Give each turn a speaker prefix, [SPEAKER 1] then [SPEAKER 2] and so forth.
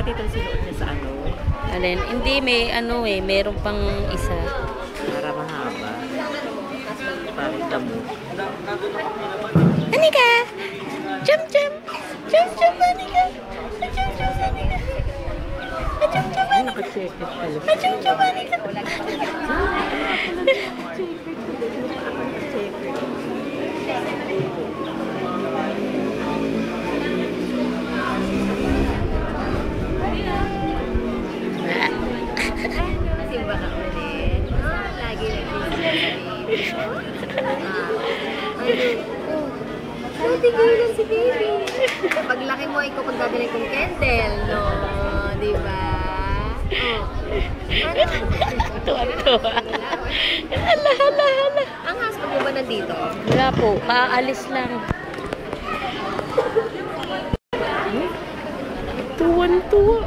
[SPEAKER 1] dito sinuot niya sa ano?
[SPEAKER 2] Alin? Hindi, may ano eh. Meron pang isa.
[SPEAKER 1] Para mahaba. Parang damo.
[SPEAKER 2] Anika! Jump, jump! Jump, jump, Anika! Jump, jump, Anika! Jump, jump, Anika!
[SPEAKER 1] Naka-check it pala.
[SPEAKER 2] Jump, jump, Anika!
[SPEAKER 3] Simba ka ulit. Lagi tigilan si baby. Paglaki mo, ikaw pagdadalhin kong candle, no? Diba?
[SPEAKER 2] Tuwa-tuwa. Hala, hala, hala.
[SPEAKER 3] Ang husband mo ba nandito?
[SPEAKER 2] Wala po. Paalis lang. Tuwan-tuwa.